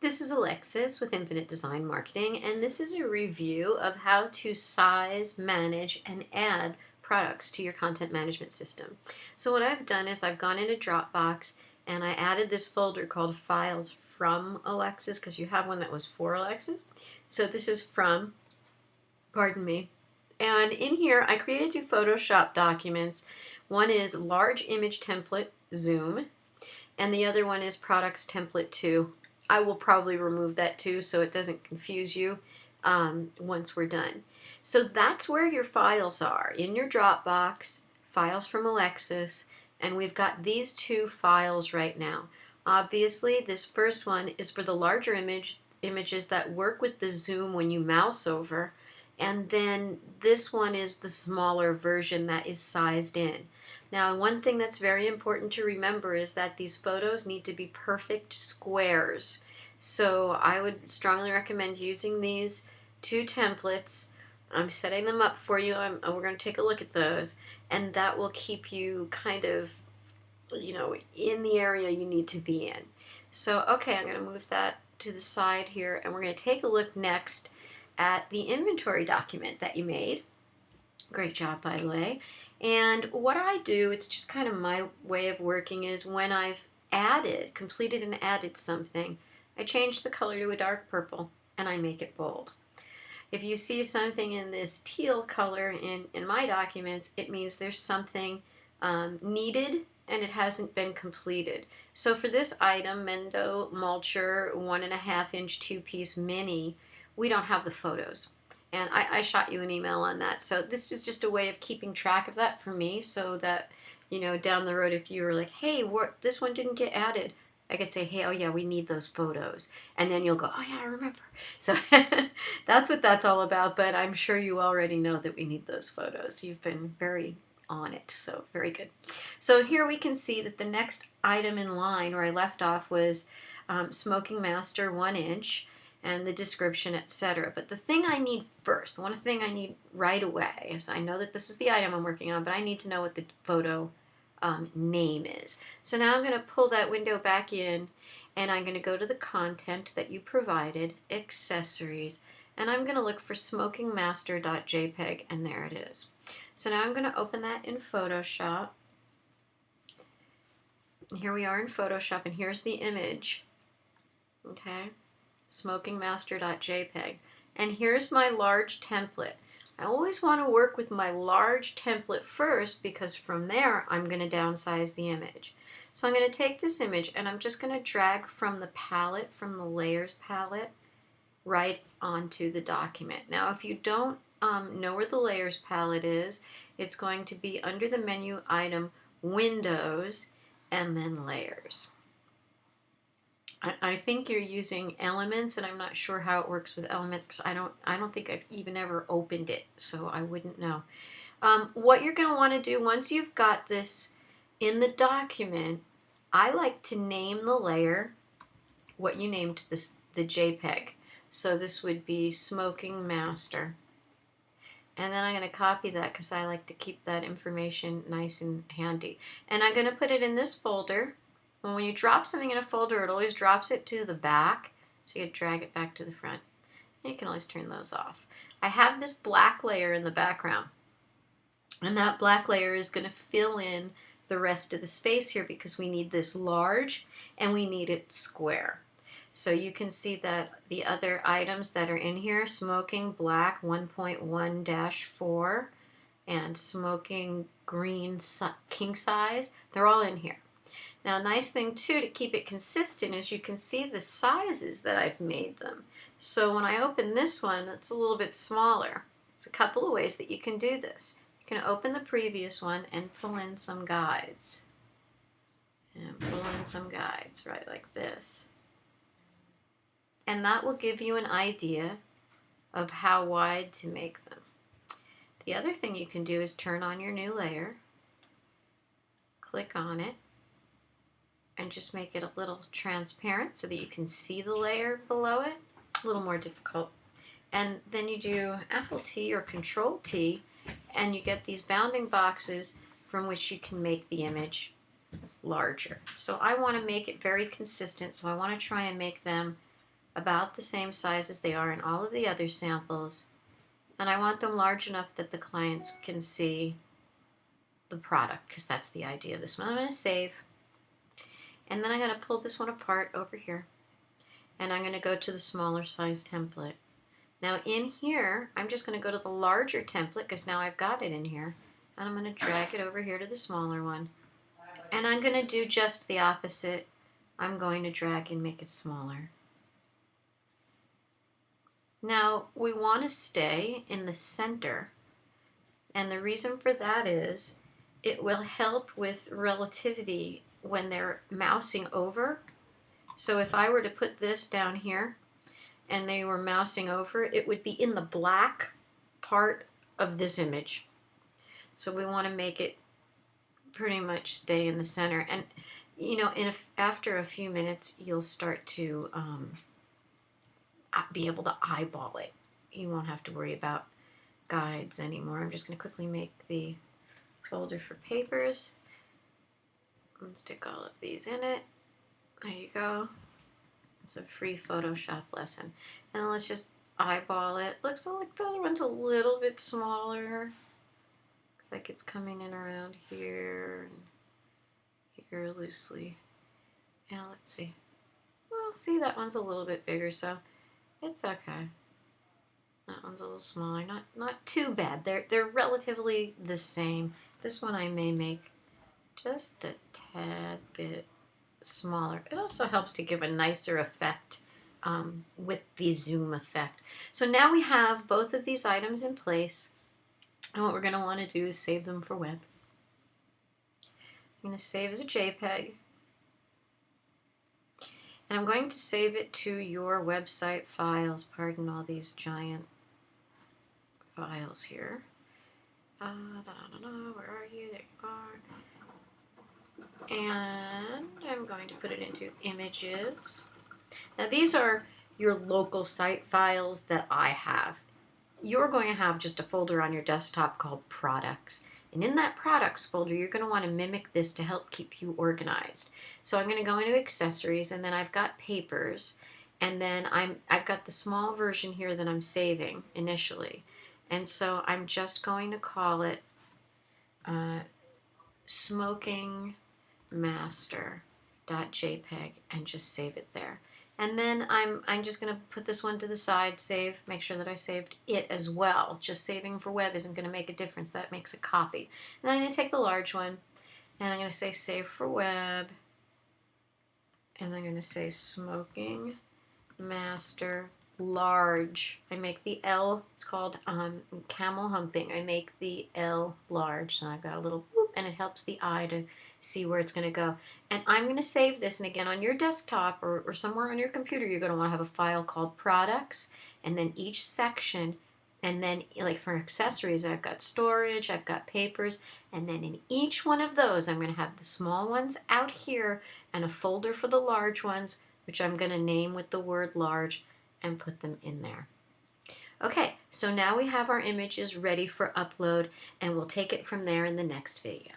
This is Alexis with Infinite Design Marketing, and this is a review of how to size, manage, and add products to your content management system. So what I've done is I've gone into Dropbox and I added this folder called Files from Alexis, because you have one that was for Alexis. So this is from, pardon me. And in here I created two Photoshop documents. One is large image template zoom, and the other one is products template 2. I will probably remove that too so it doesn't confuse you once we're done. So that's where your files are, in your Dropbox, files from Alexis, and we've got these two files right now. Obviously, this first one is for the larger images that work with the zoom when you mouse over, and then this one is the smaller version that is sized in. Now, one thing that's very important to remember is that these photos need to be perfect squares. So I would strongly recommend using these two templates. I'm setting them up for you. We're going to take a look at those, and that will keep you kind of, in the area you need to be in. So, okay, I'm going to move that to the side here, and we're going to take a look next at the inventory document that you made. Great job, by the way. And what I do, it's just kind of my way of working, is when I've completed and added something, I change the color to a dark purple and I make it bold. If you see something in this teal color in my documents, it means there's something needed and it hasn't been completed. So for this item, Mendo Mulcher 1.5-inch 2-piece mini, we don't have the photos. And I shot you an email on that. So this is just a way of keeping track of that for me, so that, down the road, if you were like, hey, this one didn't get added, I could say, hey, oh yeah, we need those photos. And then you'll go, oh yeah, I remember. So that's what that's all about. But I'm sure you already know that we need those photos. You've been very on it. So very good. So here we can see that the next item in line where I left off was Smoking Master 1-inch. And the description, etc. But the thing I need first, one thing I need right away, is I know that this is the item I'm working on, but I need to know what the photo name is. So now I'm going to pull that window back in, and I'm going to go to the content that you provided, accessories, and I'm going to look for smokingmaster.jpg, and there it is. So now I'm going to open that in Photoshop. Here we are in Photoshop, and here's the image. Okay. smokingmaster.jpg. And here's my large template. I always want to work with my large template first, because from there I'm going to downsize the image. So I'm going to take this image and I'm just going to drag from the palette, from the layers palette, right onto the document. Now if you don't know where the layers palette is, it's going to be under the menu item Windows and then Layers. I think you're using Elements, and I'm not sure how it works with Elements, because I don't think I've even ever opened it, so I wouldn't know. What you're going to want to do once you've got this in the document, I like to name the layer what you named the JPEG. So this would be Smoking Master. And then I'm going to copy that because I like to keep that information nice and handy. And I'm going to put it in this folder. When you drop something in a folder, it always drops it to the back, so you drag it back to the front. And you can always turn those off. I have this black layer in the background, and that black layer is going to fill in the rest of the space here, because we need this large and we need it square. So you can see that the other items that are in here, Smoking Black 1.1-4 and Smoking Green King Size, they're all in here. Now, a nice thing, too, to keep it consistent is you can see the sizes that I've made them. So when I open this one, it's a little bit smaller. There's a couple of ways that you can do this. You can open the previous one and pull in some guides. And pull in some guides, right, like this. And that will give you an idea of how wide to make them. The other thing you can do is turn on your new layer, click on it, and just make it a little transparent so that you can see the layer below it. A little more difficult. And then you do Apple T or Control T, and you get these bounding boxes from which you can make the image larger. So I want to make it very consistent, so I want to try and make them about the same size as they are in all of the other samples, and I want them large enough that the clients can see the product, because that's the idea of this one. I'm going to save, and then I'm going to pull this one apart over here, and I'm going to go to the smaller size template. Now in here, I'm just going to go to the larger template, because now I've got it in here, and I'm going to drag it over here to the smaller one, and I'm going to do just the opposite. I'm going to drag and make it smaller. Now we want to stay in the center, and the reason for that is it will help with relativity when they're mousing over. So if I were to put this down here and they were mousing over, it would be in the black part of this image. So we want to make it pretty much stay in the center. And you know, after a few minutes, you'll start to be able to eyeball it. You won't have to worry about guides anymore. I'm just going to quickly make the folder for papers and stick all of these in it. There you go. It's a free Photoshop lesson. And then let's just eyeball it. Looks like the other one's a little bit smaller. Looks like it's coming in around here and here loosely. Now let's see. Well, see, that one's a little bit bigger, so it's okay. That one's a little smaller. Not too bad. They're relatively the same. This one I may make just a tad bit smaller. It also helps to give a nicer effect with the zoom effect. So now we have both of these items in place, and what we're going to want to do is save them for web. I'm going to save as a JPEG, and I'm going to save it to your website files. Pardon all these giant files here. Where are you? There you are. And I'm going to put it into images. Now these are your local site files that I have. You're going to have just a folder on your desktop called products. And in that products folder, you're going to want to mimic this to help keep you organized. So I'm going to go into accessories, and then I've got papers, and then I've got the small version here that I'm saving initially. And so I'm just going to call it smoking master.jpg and just save it there. And then I'm just going to put this one to the side, save, make sure that I saved it as well. Just saving for web isn't going to make a difference. That makes a copy. And then I'm going to take the large one, and I'm going to say save for web, and I'm going to say smoking master large. I make the L, it's called camel humping. I make the L large, so I've got a little whoop, and it helps the eye to see where it's going to go. And I'm going to save this, and again on your desktop or somewhere on your computer, you're going to want to have a file called products, and then each section, and then like for accessories, I've got storage, I've got papers, and then in each one of those, I'm going to have the small ones out here and a folder for the large ones, which I'm going to name with the word large, and put them in there. Okay, so now we have our images ready for upload, and we'll take it from there in the next video.